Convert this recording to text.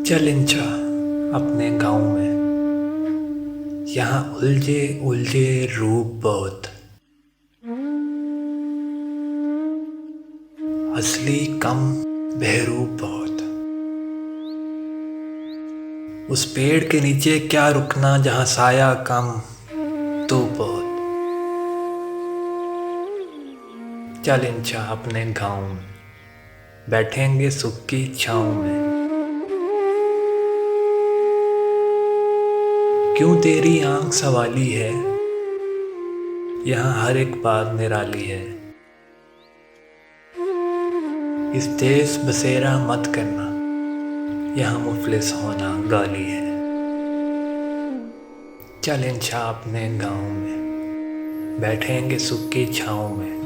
चल इंचा अपने गाँव में, यहाँ उलझे उलझे रूप बहुत, असली कम बहरूप बहुत। उस पेड़ के नीचे क्या रुकना जहाँ साया कम तो बहुत। चल इंचा अपने गाँव में, बैठेंगे सुख की छाँव में। क्यों तेरी आँख सवाली है, यहाँ हर एक बात निराली है। इस देश बसेरा मत करना, यहाँ मुफलिस होना गाली है। चल इंचा अपने गाँव में, बैठेंगे सुख की छाँव में।